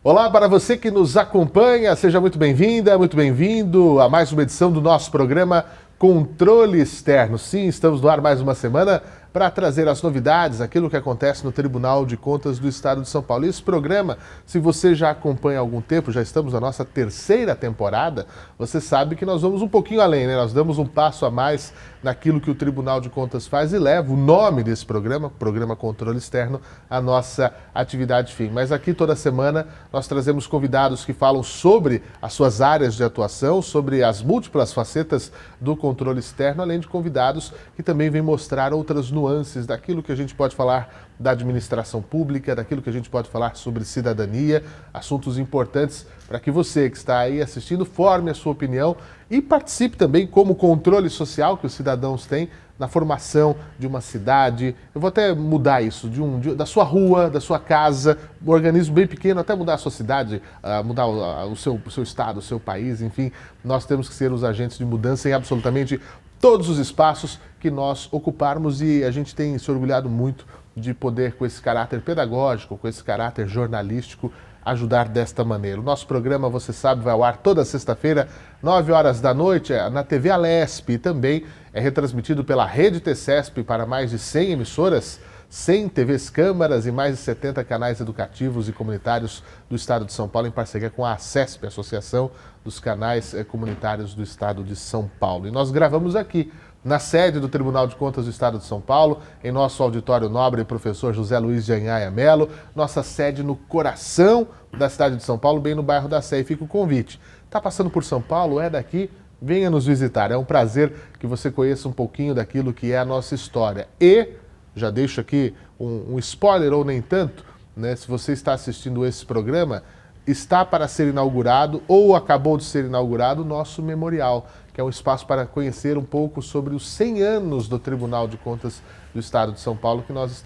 Olá para você que nos acompanha, seja muito bem-vinda, muito bem-vindo a mais uma edição do nosso programa Controle Externo. Sim, estamos no ar mais uma semana para trazer as novidades, aquilo que acontece no Tribunal de Contas do Estado de São Paulo. E esse programa, se você já acompanha há algum tempo, já estamos na nossa terceira temporada, você sabe que nós vamos um pouquinho além, né? Nós damos um passo a mais naquilo que o Tribunal de Contas faz e leva o nome desse programa, Programa Controle Externo, à nossa atividade fim. Mas aqui toda semana nós trazemos convidados que falam sobre as suas áreas de atuação, sobre as múltiplas facetas do controle externo, além de convidados que também vêm mostrar outras nuances daquilo que a gente pode falar da administração pública, daquilo que a gente pode falar sobre cidadania, assuntos importantes para que você que está aí assistindo forme a sua opinião e participe também como controle social que os cidadãos têm na formação de uma cidade. Eu vou até mudar isso, da sua rua, da sua casa, um organismo bem pequeno, até mudar a sua cidade, mudar o seu estado, o seu país, enfim. Nós temos que ser os agentes de mudança em absolutamente todos os espaços que nós ocuparmos e a gente tem se orgulhado muito de poder, com esse caráter pedagógico, com esse caráter jornalístico, ajudar desta maneira. O nosso programa, você sabe, vai ao ar toda sexta-feira, 9 horas da noite, na TV Alesp e também é retransmitido pela Rede TCESP para mais de 100 emissoras, 100 TVs câmaras e mais de 70 canais educativos e comunitários do Estado de São Paulo, em parceria com a ACESP, Associação dos Canais Comunitários do Estado de São Paulo. E nós gravamos aqui, na sede do Tribunal de Contas do Estado de São Paulo, em nosso auditório nobre, professor José Luiz de Anhaia Melo, nossa sede no coração da cidade de São Paulo, bem no bairro da Sé. E fica o convite. Está passando por São Paulo? É daqui? Venha nos visitar. É um prazer que você conheça um pouquinho daquilo que é a nossa história. E, já deixo aqui um spoiler ou nem tanto, né? Se você está assistindo esse programa, está para ser inaugurado ou acabou de ser inaugurado o nosso memorial, que é um espaço para conhecer um pouco sobre os 100 anos do Tribunal de Contas do Estado de São Paulo, que nós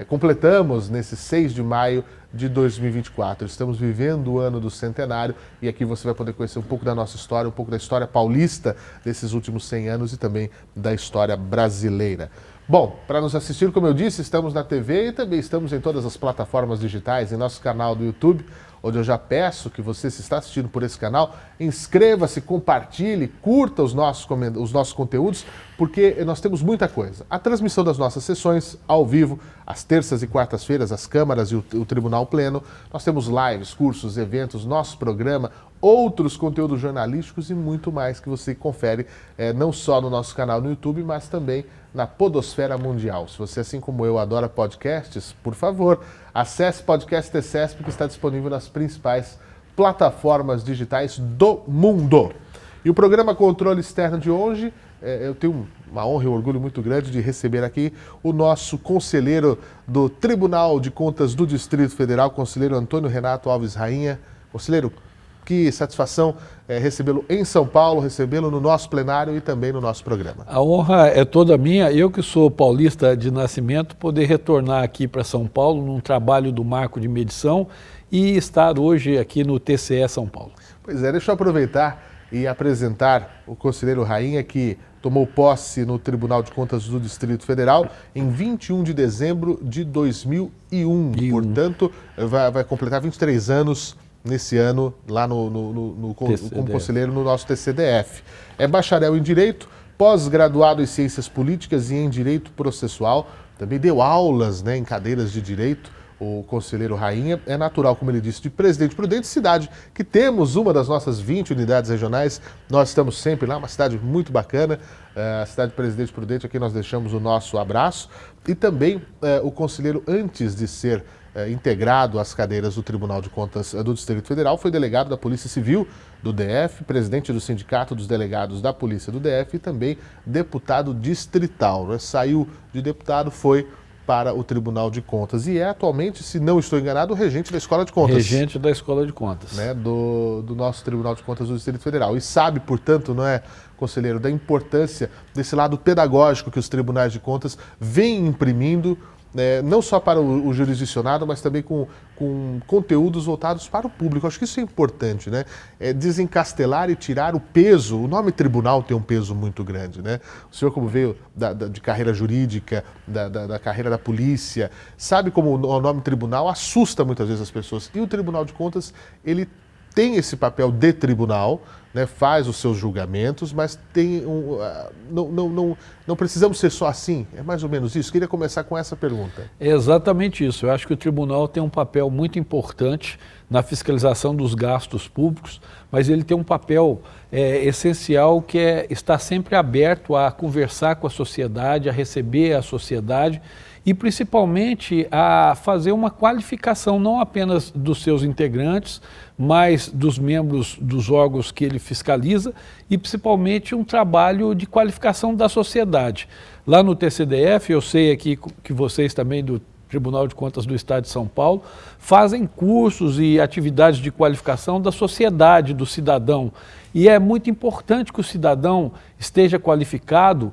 completamos nesse 6 de maio de 2024. Estamos vivendo o ano do centenário e aqui você vai poder conhecer um pouco da nossa história, um pouco da história paulista desses últimos 100 anos e também da história brasileira. Bom, para nos assistir, como eu disse, estamos na TV e também estamos em todas as plataformas digitais, em nosso canal do YouTube, onde eu já peço que você, se está assistindo por esse canal, inscreva-se, compartilhe, curta os nossos conteúdos, porque nós temos muita coisa. A transmissão das nossas sessões ao vivo, às terças e quartas-feiras, as câmaras e o Tribunal Pleno. Nós temos lives, cursos, eventos, nosso programa, outros conteúdos jornalísticos e muito mais que você confere não só no nosso canal no YouTube, mas também na podosfera mundial. Se você, assim como eu, adora podcasts, por favor, acesse Podcast TCESP, que está disponível nas principais plataformas digitais do mundo. E o programa Controle Externo de hoje, eu tenho uma honra e um orgulho muito grande de receber aqui o nosso conselheiro do Tribunal de Contas do Distrito Federal, conselheiro Antônio Renato Alves Rainha. Conselheiro, que satisfação recebê-lo em São Paulo, recebê-lo no nosso plenário e também no nosso programa. A honra é toda minha, eu que sou paulista de nascimento, poder retornar aqui para São Paulo num trabalho do marco de medição e estar hoje aqui no TCE São Paulo. Pois é, deixa eu aproveitar e apresentar o conselheiro Rainha, que tomou posse no Tribunal de Contas do Distrito Federal em 21 de dezembro de 2001. Portanto, vai completar 23 anos nesse ano, lá como conselheiro no nosso TCDF. É bacharel em Direito, pós-graduado em Ciências Políticas e em Direito Processual. Também deu aulas em cadeiras de Direito. O conselheiro Rainha é natural, como ele disse, de Presidente Prudente, cidade que temos uma das nossas 20 unidades regionais. Nós estamos sempre lá, uma cidade muito bacana, a cidade de Presidente Prudente, aqui nós deixamos o nosso abraço. E também o conselheiro, antes de ser integrado às cadeiras do Tribunal de Contas do Distrito Federal, foi delegado da Polícia Civil do DF, presidente do Sindicato dos Delegados da Polícia do DF e também deputado distrital. Saiu de deputado, foi para o Tribunal de Contas e é atualmente, se não estou enganado, o regente da Escola de Contas. Regente da Escola de Contas. Do nosso Tribunal de Contas do Distrito Federal. E sabe, portanto, conselheiro, da importância desse lado pedagógico que os tribunais de contas vêm imprimindo não só para o jurisdicionado, mas também com conteúdos voltados para o público. Acho que isso é importante, né? Desencastelar e tirar o peso. O nome tribunal tem um peso muito grande, né? O senhor, como veio de carreira jurídica, da carreira da polícia, sabe como o nome tribunal assusta muitas vezes as pessoas. E o Tribunal de Contas, ele tem esse papel de tribunal, né, faz os seus julgamentos, mas tem não precisamos ser só assim. É mais ou menos isso. Queria começar com essa pergunta. É exatamente isso. Eu acho que o tribunal tem um papel muito importante na fiscalização dos gastos públicos, mas ele tem um papel essencial que é estar sempre aberto a conversar com a sociedade, a receber a sociedade e principalmente a fazer uma qualificação não apenas dos seus integrantes, mas dos membros dos órgãos que ele fiscaliza e principalmente um trabalho de qualificação da sociedade. Lá no TCDF, eu sei aqui que vocês também do Tribunal de Contas do Estado de São Paulo fazem cursos e atividades de qualificação da sociedade, do cidadão. E é muito importante que o cidadão esteja qualificado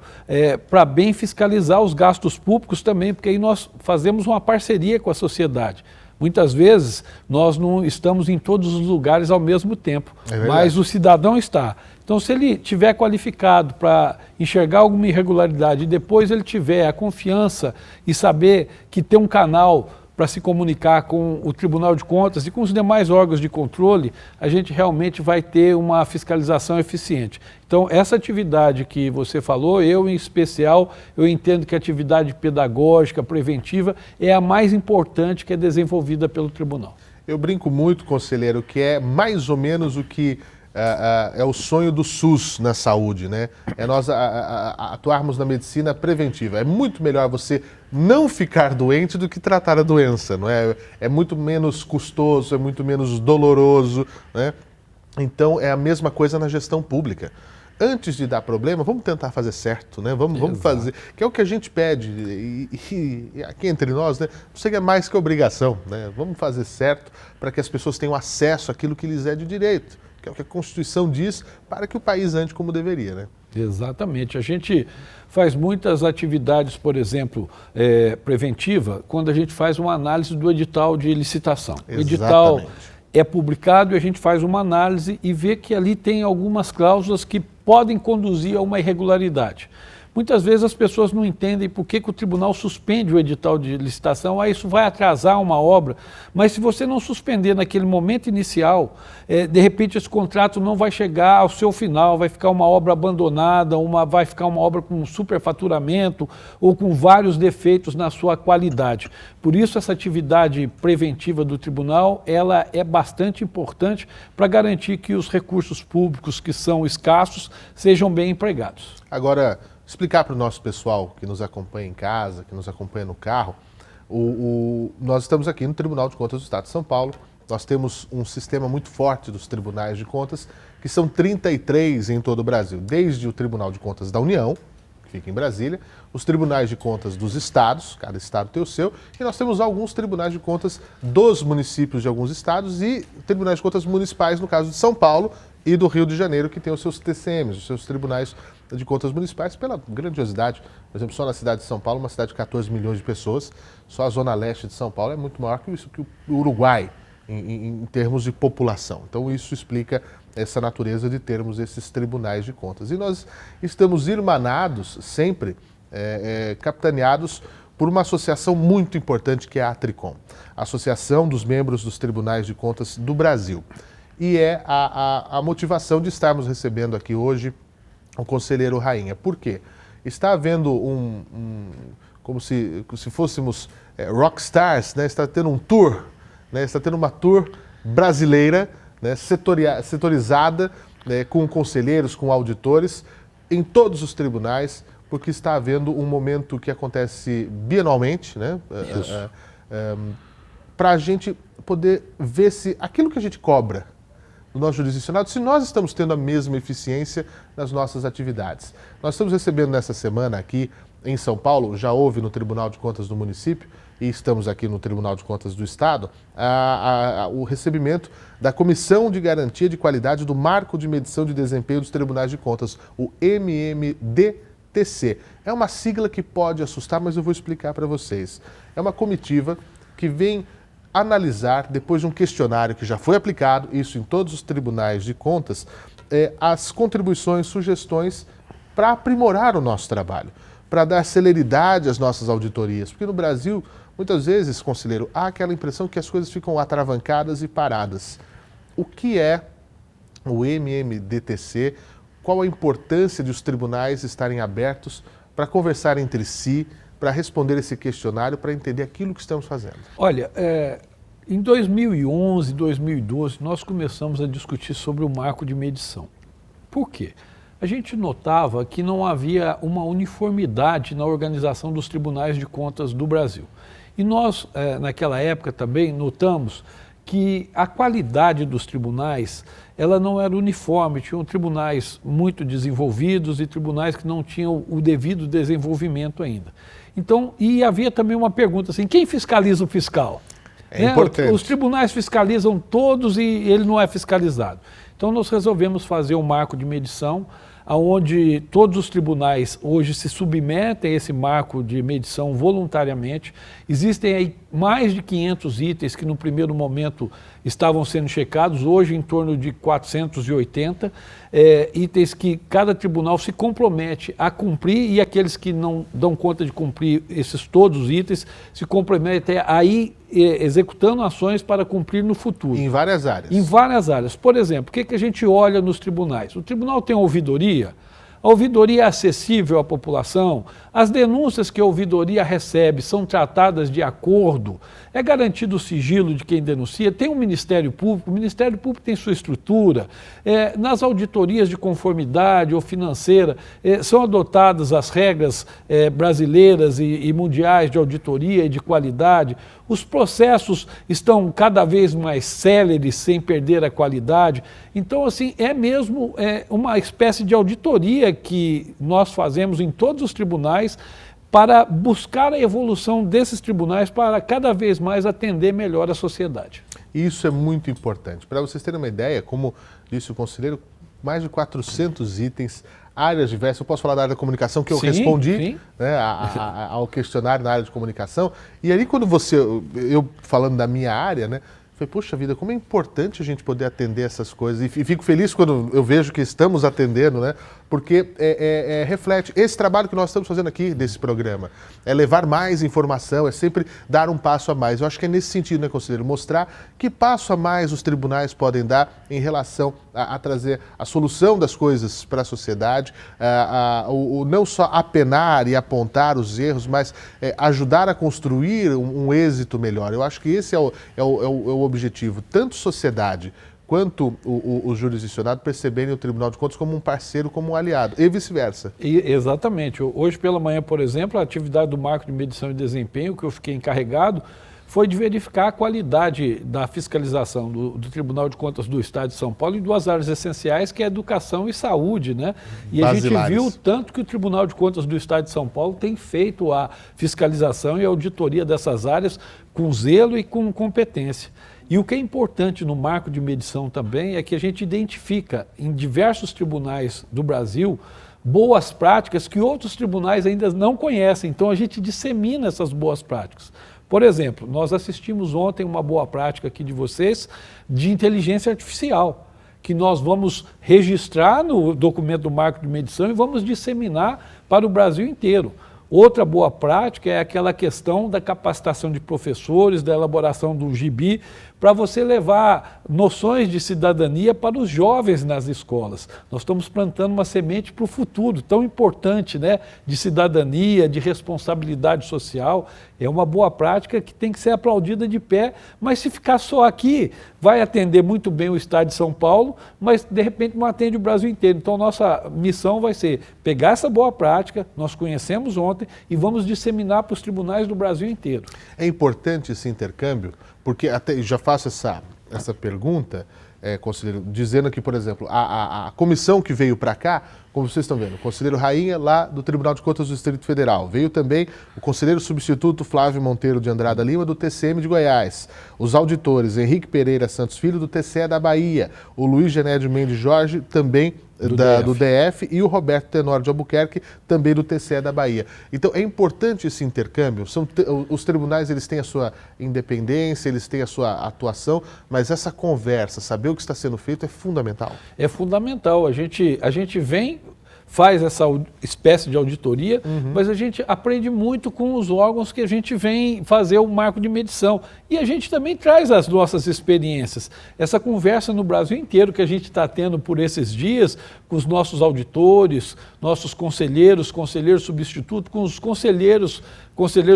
para bem fiscalizar os gastos públicos também, porque aí nós fazemos uma parceria com a sociedade. Muitas vezes nós não estamos em todos os lugares ao mesmo tempo, mas o cidadão está. Então, se ele tiver qualificado para enxergar alguma irregularidade e depois ele tiver a confiança e saber que tem um canal para se comunicar com o Tribunal de Contas e com os demais órgãos de controle, a gente realmente vai ter uma fiscalização eficiente. Então, essa atividade que você falou, eu em especial, eu entendo que a atividade pedagógica, preventiva, é a mais importante que é desenvolvida pelo Tribunal. Eu brinco muito, conselheiro, que é mais ou menos o que é o sonho do SUS na saúde, né? É nós atuarmos na medicina preventiva. É muito melhor você não ficar doente do que tratar a doença, não é? É muito menos custoso, é muito menos doloroso, né? Então é a mesma coisa na gestão pública. Antes de dar problema, vamos tentar fazer certo, né? Vamos fazer, que é o que a gente pede, e aqui entre nós, né? Não seria mais que obrigação, né? Vamos fazer certo para que as pessoas tenham acesso àquilo que lhes é de direito, que é o que a Constituição diz, para que o país ande como deveria, né? Exatamente. A gente faz muitas atividades, por exemplo, preventiva, quando a gente faz uma análise do edital de licitação. O edital é publicado e a gente faz uma análise e vê que ali tem algumas cláusulas que podem conduzir a uma irregularidade. Muitas vezes as pessoas não entendem por que o tribunal suspende o edital de licitação, isso vai atrasar uma obra, mas se você não suspender naquele momento inicial, de repente esse contrato não vai chegar ao seu final, vai ficar uma obra abandonada, vai ficar uma obra com superfaturamento ou com vários defeitos na sua qualidade. Por isso essa atividade preventiva do tribunal, ela é bastante importante para garantir que os recursos públicos que são escassos sejam bem empregados. Agora, explicar para o nosso pessoal que nos acompanha em casa, que nos acompanha no carro, nós estamos aqui no Tribunal de Contas do Estado de São Paulo, nós temos um sistema muito forte dos tribunais de contas, que são 33 em todo o Brasil, desde o Tribunal de Contas da União, que fica em Brasília, os tribunais de contas dos estados, cada estado tem o seu, e nós temos alguns tribunais de contas dos municípios de alguns estados e tribunais de contas municipais, no caso de São Paulo e do Rio de Janeiro, que tem os seus TCMs, os seus tribunais de contas municipais, pela grandiosidade. Por exemplo, só na cidade de São Paulo, uma cidade de 14 milhões de pessoas, só a zona leste de São Paulo é muito maior que o Uruguai, em termos de população. Então isso explica essa natureza de termos esses tribunais de contas. E nós estamos irmanados, sempre capitaneados por uma associação muito importante que é a Tricom, a Associação dos Membros dos Tribunais de Contas do Brasil. E é a motivação de estarmos recebendo aqui hoje o conselheiro Rainha. Por quê? Está havendo como se fôssemos rockstars, né? Está tendo um tour, né? Está tendo uma tour brasileira, né? Setorizada, né? Com conselheiros, com auditores, em todos os tribunais, porque está havendo um momento que acontece bianualmente, né? Para a gente poder ver se aquilo que a gente cobra do nosso jurisdicionado, se nós estamos tendo a mesma eficiência nas nossas atividades. Nós estamos recebendo nessa semana aqui em São Paulo, já houve no Tribunal de Contas do município e estamos aqui no Tribunal de Contas do Estado, o recebimento da Comissão de Garantia de Qualidade do Marco de Medição de Desempenho dos Tribunais de Contas, o MMDT. MMDTC. É uma sigla que pode assustar, mas eu vou explicar para vocês. É uma comitiva que vem analisar, depois de um questionário que já foi aplicado, isso em todos os tribunais de contas, as contribuições, sugestões para aprimorar o nosso trabalho, para dar celeridade às nossas auditorias. Porque no Brasil, muitas vezes, conselheiro, há aquela impressão que as coisas ficam atravancadas e paradas. O que é o MMDTC? Qual a importância de os tribunais estarem abertos para conversar entre si, para responder esse questionário, para entender aquilo que estamos fazendo? Olha, em 2011, 2012, nós começamos a discutir sobre o marco de medição. Por quê? A gente notava que não havia uma uniformidade na organização dos tribunais de contas do Brasil. E nós, naquela época também, notamos que a qualidade dos tribunais, ela não era uniforme. Tinham tribunais muito desenvolvidos e tribunais que não tinham o devido desenvolvimento ainda. Então, e havia também uma pergunta assim, quem fiscaliza o fiscal? É importante. Os tribunais fiscalizam todos e ele não é fiscalizado. Então, nós resolvemos fazer um marco de medição, onde todos os tribunais hoje se submetem a esse marco de medição voluntariamente. Existem aí mais de 500 itens que no primeiro momento estavam sendo checados, hoje em torno de 480 itens que cada tribunal se compromete a cumprir, e aqueles que não dão conta de cumprir todos os itens se comprometem a ir executando ações para cumprir no futuro. Em várias áreas. Em várias áreas. Por exemplo, o que a gente olha nos tribunais? O tribunal tem ouvidoria. A ouvidoria é acessível à população, as denúncias que a ouvidoria recebe são tratadas de acordo, é garantido o sigilo de quem denuncia, tem um Ministério Público, o Ministério Público tem sua estrutura, nas auditorias de conformidade ou financeira são adotadas as regras brasileiras e mundiais de auditoria e de qualidade, os processos estão cada vez mais céleres sem perder a qualidade. Então, assim, é mesmo uma espécie de auditoria que nós fazemos em todos os tribunais para buscar a evolução desses tribunais para cada vez mais atender melhor a sociedade. Isso é muito importante. Para vocês terem uma ideia, como disse o conselheiro, mais de 400 itens, áreas diversas. Eu posso falar da área da comunicação, que eu respondi né, ao questionário na área de comunicação. E ali quando eu falando da minha área, né, falei, poxa vida, como é importante a gente poder atender essas coisas. E fico feliz quando eu vejo que estamos atendendo, né? Porque reflete esse trabalho que nós estamos fazendo aqui desse programa. É levar mais informação, é sempre dar um passo a mais. Eu acho que é nesse sentido, né, conselheiro? Mostrar que passo a mais os tribunais podem dar em relação a trazer a solução das coisas para a sociedade, não só apenar e apontar os erros, mas ajudar a construir um êxito melhor. Eu acho que esse é o objetivo, tanto sociedade quanto o jurisdicionado perceberem o Tribunal de Contas como um parceiro, como um aliado, e vice-versa. Exatamente. Hoje pela manhã, por exemplo, a atividade do marco de medição e desempenho, que eu fiquei encarregado, foi de verificar a qualidade da fiscalização do Tribunal de Contas do Estado de São Paulo em duas áreas essenciais, que é educação e saúde, né? E Basilares. A gente viu tanto que o Tribunal de Contas do Estado de São Paulo tem feito a fiscalização e a auditoria dessas áreas com zelo e com competência. E o que é importante no marco de medição também é que a gente identifica em diversos tribunais do Brasil boas práticas que outros tribunais ainda não conhecem. Então a gente dissemina essas boas práticas. Por exemplo, nós assistimos ontem uma boa prática aqui de vocês de inteligência artificial, que nós vamos registrar no documento do marco de medição e vamos disseminar para o Brasil inteiro. Outra boa prática é aquela questão da capacitação de professores, da elaboração do gibi, para você levar noções de cidadania para os jovens nas escolas. Nós estamos plantando uma semente para o futuro, tão importante, né? De cidadania, de responsabilidade social. É uma boa prática que tem que ser aplaudida de pé, mas se ficar só aqui, vai atender muito bem o Estado de São Paulo, mas de repente não atende o Brasil inteiro. Então nossa missão vai ser pegar essa boa prática, nós conhecemos ontem, e vamos disseminar para os tribunais do Brasil inteiro. É importante esse intercâmbio, porque até já faço essa pergunta, conselheiro, dizendo que, por exemplo, a comissão que veio para cá como vocês estão vendo, o conselheiro Rainha lá do Tribunal de Contas do Distrito Federal. Veio também o conselheiro substituto Flávio Monteiro de Andrada Lima, do TCM de Goiás. Os auditores Henrique Pereira Santos Filho, do TCE da Bahia. O Luiz Genédio Mendes Jorge, também do DF, e o Roberto Tenório de Albuquerque, também do TCE da Bahia. Então, é importante esse intercâmbio. Os tribunais, eles têm a sua independência, eles têm a sua atuação, mas essa conversa, saber o que está sendo feito é fundamental. É fundamental. A gente vem, faz essa espécie de auditoria, mas a gente aprende muito com os órgãos que a gente vem fazer o marco de medição. E a gente também traz as nossas experiências. Essa conversa no Brasil inteiro que a gente está tendo por esses dias, com os nossos auditores, nossos conselheiros substitutos, com os conselheiros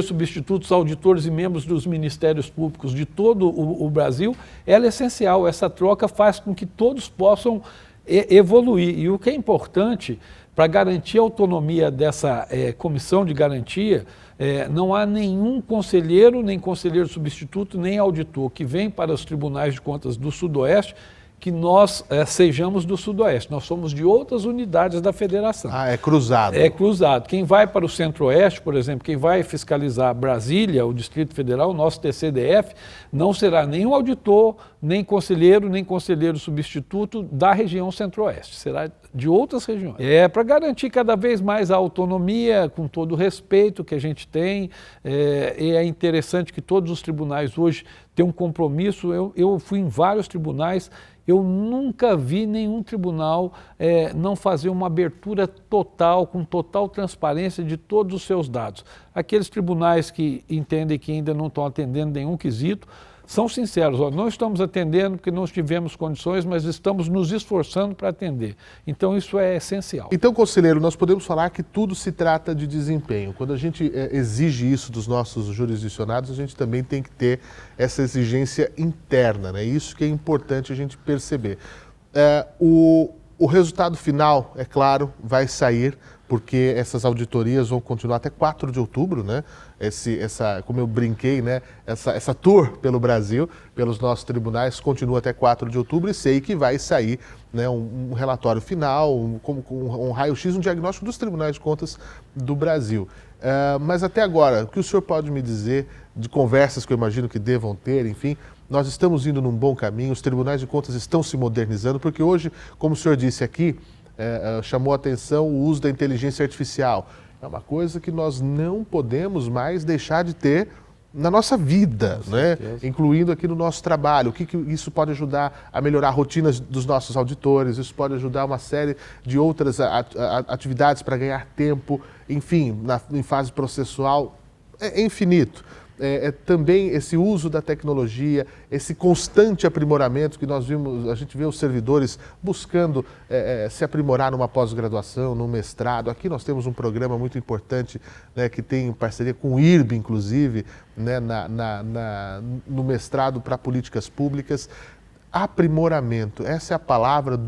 substitutos, auditores e membros dos ministérios públicos de todo o Brasil, ela é essencial. Essa troca faz com que todos possam evoluir. E o que é importante, para garantir a autonomia dessa comissão de garantia, não há nenhum conselheiro, nem conselheiro substituto, nem auditor que vem para os tribunais de contas do Sudoeste que nós sejamos do Sudoeste. Nós somos de outras unidades da federação. Ah, é cruzado. É cruzado. Quem vai para o Centro-Oeste, por exemplo, quem vai fiscalizar Brasília, o Distrito Federal, o nosso TCDF, não será nenhum auditor, nem conselheiro substituto da região Centro-Oeste. Será de outras regiões. É para garantir cada vez mais a autonomia, com todo o respeito que a gente tem. E é interessante que todos os tribunais hoje têm um compromisso. Eu fui em vários tribunais. Eu nunca vi nenhum tribunal não fazer uma abertura total, com total transparência de todos os seus dados. Aqueles tribunais que entendem que ainda não estão atendendo nenhum quesito, são sinceros, não estamos atendendo porque não tivemos condições, mas estamos nos esforçando para atender. Então isso é essencial. Então, conselheiro, nós podemos falar que tudo se trata de desempenho. Quando a gente exige isso dos nossos jurisdicionados, a gente também tem que ter essa exigência interna, né? Isso que é importante a gente perceber. O resultado final, é claro, vai sair, porque essas auditorias vão continuar até 4 de outubro, né? Como eu brinquei, né? Essa tour pelo Brasil, pelos nossos tribunais, continua até 4 de outubro e sei que vai sair, né, um relatório final, um raio-x, um diagnóstico dos tribunais de contas do Brasil. Mas até agora, o que o senhor pode me dizer de conversas que eu imagino que devam ter, enfim, nós estamos indo num bom caminho, os tribunais de contas estão se modernizando, porque hoje, como o senhor disse aqui, chamou a atenção o uso da inteligência artificial. É uma coisa que nós não podemos mais deixar de ter na nossa vida, né? Incluindo aqui no nosso trabalho. O que isso pode ajudar a melhorar a rotina dos nossos auditores, isso pode ajudar uma série de outras atividades para ganhar tempo, enfim, em fase processual, é infinito. Também esse uso da tecnologia, esse constante aprimoramento que nós vimos, a gente vê os servidores buscando se aprimorar numa pós-graduação, num mestrado. Aqui nós temos um programa muito importante, né, que tem parceria com o IRB, inclusive, né, no mestrado para políticas públicas. Aprimoramento, essa é a palavra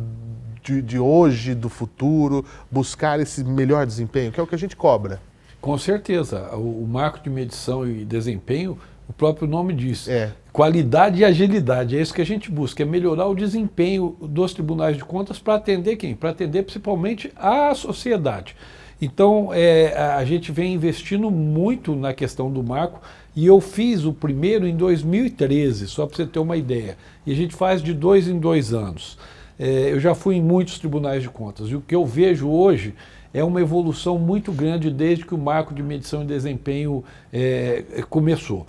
de hoje, do futuro, buscar esse melhor desempenho, que é o que a gente cobra. Com certeza. O marco de medição e desempenho, o próprio nome diz, qualidade e agilidade. É isso que a gente busca, é melhorar o desempenho dos tribunais de contas para atender quem? Para atender principalmente a sociedade. Então, a gente vem investindo muito na questão do marco e eu fiz o primeiro em 2013, só para você ter uma ideia. E a gente faz de 2 em 2 anos. Eu já fui em muitos tribunais de contas e o que eu vejo hoje é uma evolução muito grande desde que o marco de medição e desempenho começou.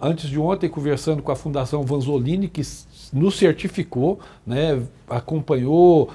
Antes de ontem, conversando com a Fundação Vanzolini, que nos certificou, né, acompanhou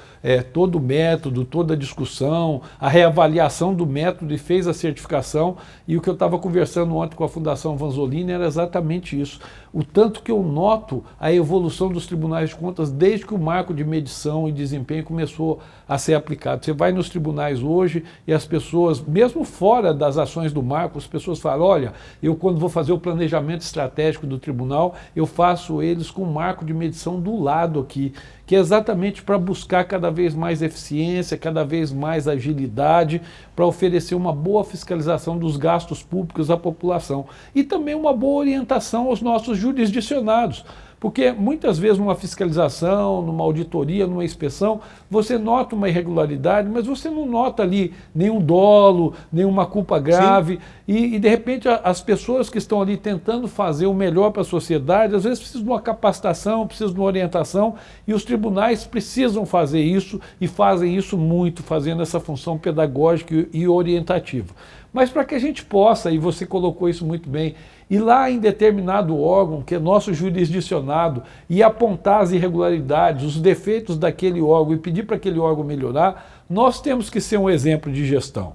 todo o método, toda a discussão, a reavaliação do método e fez a certificação. E o que eu estava conversando ontem com a Fundação Vanzolini era exatamente isso. O tanto que eu noto a evolução dos tribunais de contas desde que o marco de medição e desempenho começou a ser aplicado. Você vai nos tribunais hoje e as pessoas, mesmo fora das ações do marco, as pessoas falam, olha, eu quando vou fazer o planejamento estratégico do tribunal, eu faço eles com o marco de medição do lado aqui, que é exatamente para buscar cada vez mais eficiência, cada vez mais agilidade, para oferecer uma boa fiscalização dos gastos públicos à população e também uma boa orientação aos nossos jurisdicionados, Porque muitas vezes numa fiscalização, numa auditoria, numa inspeção, você nota uma irregularidade, mas você não nota ali nenhum dolo, nenhuma culpa grave. E de repente as pessoas que estão ali tentando fazer o melhor para a sociedade, às vezes precisam de uma capacitação, precisam de uma orientação, e os tribunais precisam fazer isso e fazem isso muito, fazendo essa função pedagógica e orientativa. Mas para que a gente possa, e você colocou isso muito bem, ir lá em determinado órgão, que é nosso jurisdicionado, e apontar as irregularidades, os defeitos daquele órgão e pedir para aquele órgão melhorar, nós temos que ser um exemplo de gestão.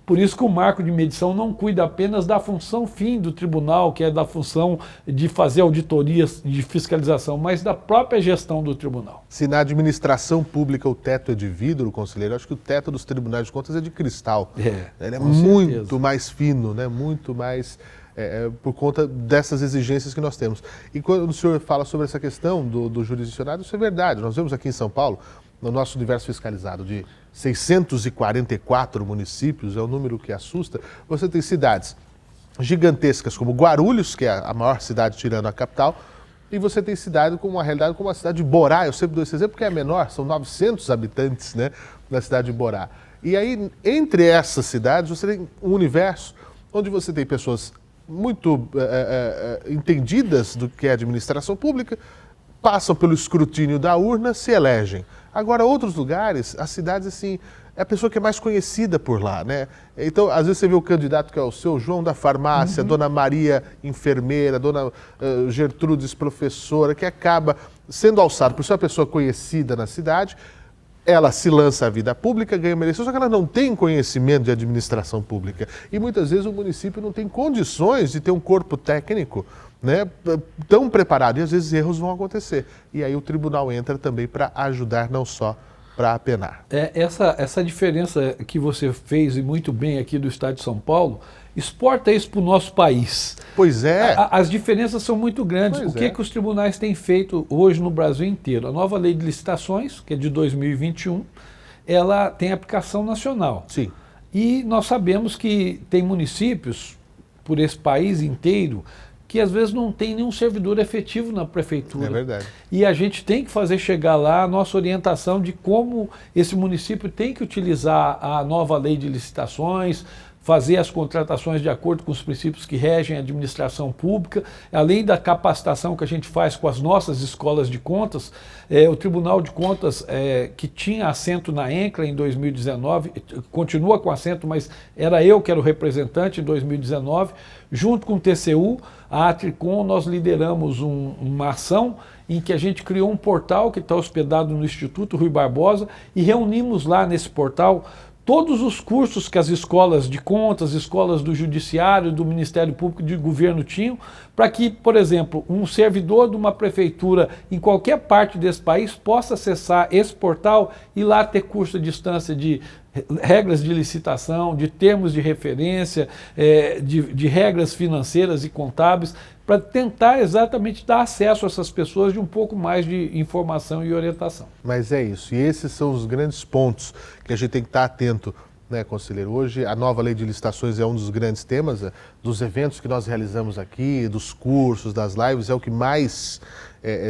Por isso que o marco de medição não cuida apenas da função fim do tribunal, que é da função de fazer auditorias de fiscalização, mas da própria gestão do tribunal. Se na administração pública o teto é de vidro, conselheiro, acho que o teto dos tribunais de contas é de cristal. Ele é muito mais fino, né? Muito mais por conta dessas exigências que nós temos. E quando o senhor fala sobre essa questão do jurisdicionado, isso é verdade. Nós vemos aqui em São Paulo, no nosso universo fiscalizado de 644 municípios, é um número que assusta, você tem cidades gigantescas como Guarulhos, que é a maior cidade tirando a capital, e você tem cidade com uma realidade como a cidade de Borá. Eu sempre dou esse exemplo porque é menor, são 900 habitantes, né, na cidade de Borá. E aí, entre essas cidades, você tem um universo onde você tem pessoas muito entendidas do que é administração pública, passam pelo escrutínio da urna, se elegem. Agora, outros lugares, as cidades, assim, é a pessoa que é mais conhecida por lá, né? Então, às vezes você vê o candidato que é o seu João da farmácia, Dona Maria enfermeira, Dona Gertrudes professora, que acaba sendo alçado por ser uma pessoa conhecida na cidade, ela se lança à vida pública, ganha uma eleição, só que ela não tem conhecimento de administração pública. E muitas vezes o município não tem condições de ter um corpo técnico, né, tão preparado, e às vezes erros vão acontecer. E aí o tribunal entra também para ajudar, não só para apenar. Essa diferença que você fez e muito bem aqui do estado de São Paulo, exporta isso para o nosso país. Pois é. As diferenças são muito grandes. O que os tribunais têm feito hoje no Brasil inteiro? A nova lei de licitações, que é de 2021, ela tem aplicação nacional. Sim. E nós sabemos que tem municípios, por esse país inteiro, que às vezes não tem nenhum servidor efetivo na prefeitura. É verdade. E a gente tem que fazer chegar lá a nossa orientação de como esse município tem que utilizar a nova lei de licitações, fazer as contratações de acordo com os princípios que regem a administração pública, além da capacitação que a gente faz com as nossas escolas de contas. O Tribunal de Contas, que tinha assento na ENCRA em 2019, continua com assento, mas era eu que era o representante em 2019, junto com o TCU, a Atricom, nós lideramos uma ação em que a gente criou um portal que está hospedado no Instituto Rui Barbosa e reunimos lá nesse portal todos os cursos que as escolas de contas, escolas do Judiciário, do Ministério Público e de Governo tinham, para que, por exemplo, um servidor de uma prefeitura em qualquer parte desse país possa acessar esse portal e lá ter curso à distância de regras de licitação, de termos de referência, de regras financeiras e contábeis, para tentar exatamente dar acesso a essas pessoas de um pouco mais de informação e orientação. Mas é isso, e esses são os grandes pontos que a gente tem que estar atento, né, conselheiro? Hoje a nova lei de licitações é um dos grandes temas, dos eventos que nós realizamos aqui, dos cursos, das lives, é o que mais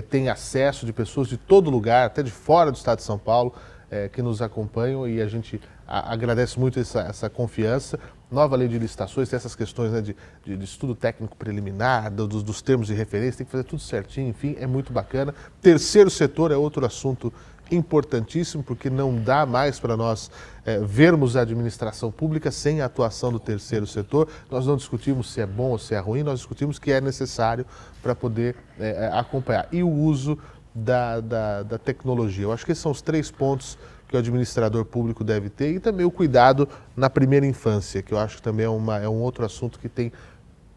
tem acesso de pessoas de todo lugar, até de fora do estado de São Paulo, que nos acompanham, e a gente agradece muito essa confiança. Nova lei de licitações, tem essas questões, né, de estudo técnico preliminar, dos termos de referência, tem que fazer tudo certinho, enfim, é muito bacana. Terceiro setor é outro assunto importantíssimo, porque não dá mais para nós vermos a administração pública sem a atuação do terceiro setor. Nós não discutimos se é bom ou se é ruim, nós discutimos que é necessário para poder acompanhar. E o uso da tecnologia. Eu acho que esses são os 3 pontos que o administrador público deve ter, e também o cuidado na primeira infância, que eu acho que também é um outro assunto que tem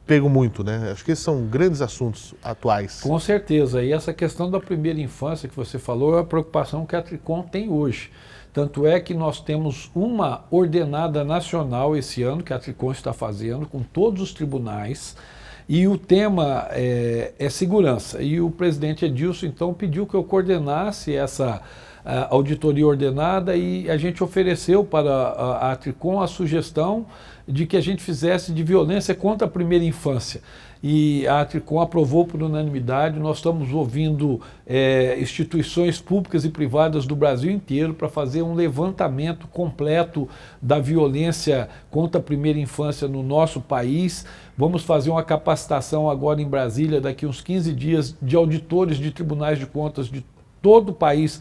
pego muito, né? Acho que esses são grandes assuntos atuais. Com certeza, e essa questão da primeira infância que você falou é a preocupação que a Tricom tem hoje. Tanto é que nós temos uma ordenada nacional esse ano, que a Tricom está fazendo com todos os tribunais, e o tema é segurança. E o presidente Edilson, então, pediu que eu coordenasse auditoria ordenada e a gente ofereceu para a Atricom a sugestão de que a gente fizesse de violência contra a primeira infância. E a Atricom aprovou por unanimidade. Nós estamos ouvindo instituições públicas e privadas do Brasil inteiro para fazer um levantamento completo da violência contra a primeira infância no nosso país. Vamos fazer uma capacitação agora em Brasília, daqui uns 15 dias, de auditores de tribunais de contas de todo o país,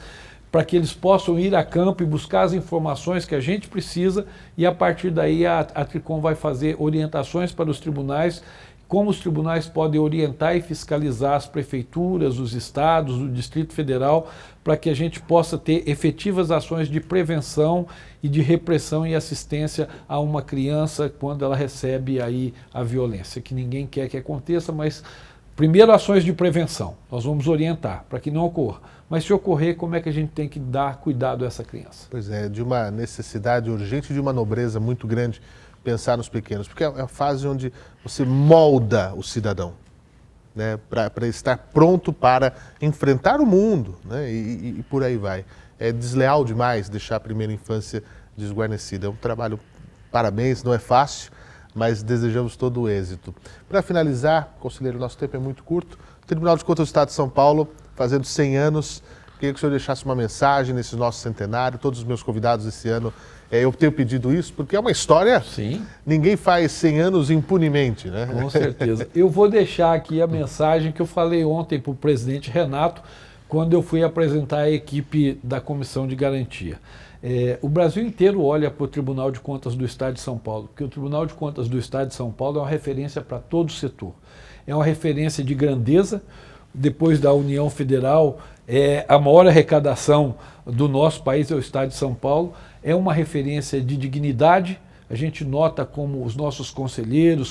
para que eles possam ir a campo e buscar as informações que a gente precisa, e a partir daí a Atricom vai fazer orientações para os tribunais, como os tribunais podem orientar e fiscalizar as prefeituras, os estados, o Distrito Federal, para que a gente possa ter efetivas ações de prevenção e de repressão e assistência a uma criança quando ela recebe aí a violência, que ninguém quer que aconteça, mas primeiro ações de prevenção, nós vamos orientar para que não ocorra. Mas se ocorrer, como é que a gente tem que dar cuidado a essa criança? Pois é, de uma necessidade urgente, de uma nobreza muito grande pensar nos pequenos, porque é a fase onde você molda o cidadão, né, para estar pronto para enfrentar o mundo, né, e por aí vai. É desleal demais deixar a primeira infância desguarnecida. É um trabalho, parabéns, não é fácil, mas desejamos todo o êxito. Para finalizar, conselheiro, nosso tempo é muito curto. O Tribunal de Contas do Estado de São Paulo, fazendo 100 anos, queria que o senhor deixasse uma mensagem nesse nosso centenário. Todos os meus convidados esse ano, eu tenho pedido isso, porque é uma história. Sim. Ninguém faz 100 anos impunemente, né? Com certeza. Eu vou deixar aqui a mensagem que eu falei ontem para o presidente Renato, quando eu fui apresentar a equipe da Comissão de Garantia. O Brasil inteiro olha para o Tribunal de Contas do Estado de São Paulo, porque o Tribunal de Contas do Estado de São Paulo é uma referência para todo o setor. É uma referência de grandeza. Depois da União Federal, a maior arrecadação do nosso país é o Estado de São Paulo. É uma referência de dignidade. A gente nota como os nossos conselheiros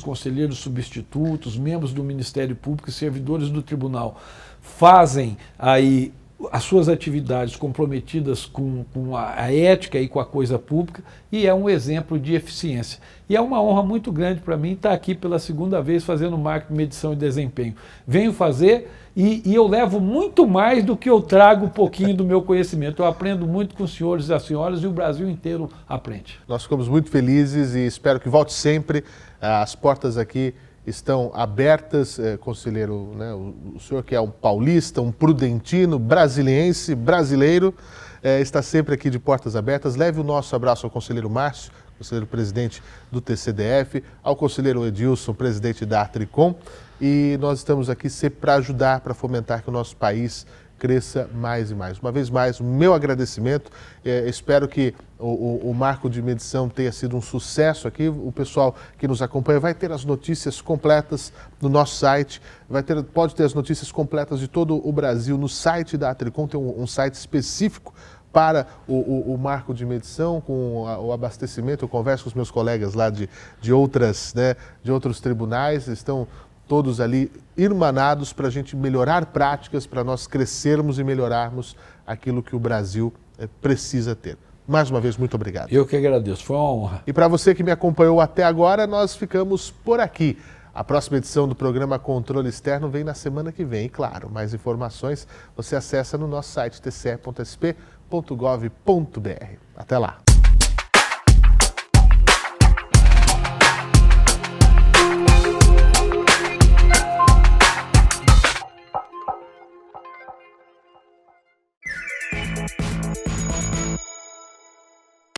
substitutos, membros do Ministério Público e servidores do tribunal fazem aí as suas atividades comprometidas com a ética e com a coisa pública, e é um exemplo de eficiência. E é uma honra muito grande para mim estar aqui pela segunda vez fazendo marketing, medição e desempenho. Venho fazer e eu levo muito mais do que eu trago um pouquinho do meu conhecimento. Eu aprendo muito com os senhores e as senhoras, e o Brasil inteiro aprende. Nós ficamos muito felizes e espero que volte sempre. As portas aqui estão abertas, conselheiro, né? O senhor que é um paulista, um prudentino, brasiliense, brasileiro, está sempre aqui de portas abertas. Leve o nosso abraço ao conselheiro Márcio, conselheiro presidente do TCDF, ao conselheiro Edilson, presidente da Atricom, e nós estamos aqui sempre para ajudar, para fomentar que o nosso país cresça mais e mais. Uma vez mais, o meu agradecimento. Espero que o marco de medição tenha sido um sucesso aqui. O pessoal que nos acompanha vai ter as notícias completas no nosso site, pode ter as notícias completas de todo o Brasil no site da Atricom. Tem um site específico para o marco de medição, com o abastecimento. Eu converso com os meus colegas lá de outros tribunais, estão todos ali irmanados para a gente melhorar práticas, para nós crescermos e melhorarmos aquilo que o Brasil precisa ter. Mais uma vez, muito obrigado. Eu que agradeço, foi uma honra. E para você que me acompanhou até agora, nós ficamos por aqui. A próxima edição do programa Controle Externo vem na semana que vem. E claro, mais informações você acessa no nosso site tce.sp.gov.br. Até lá.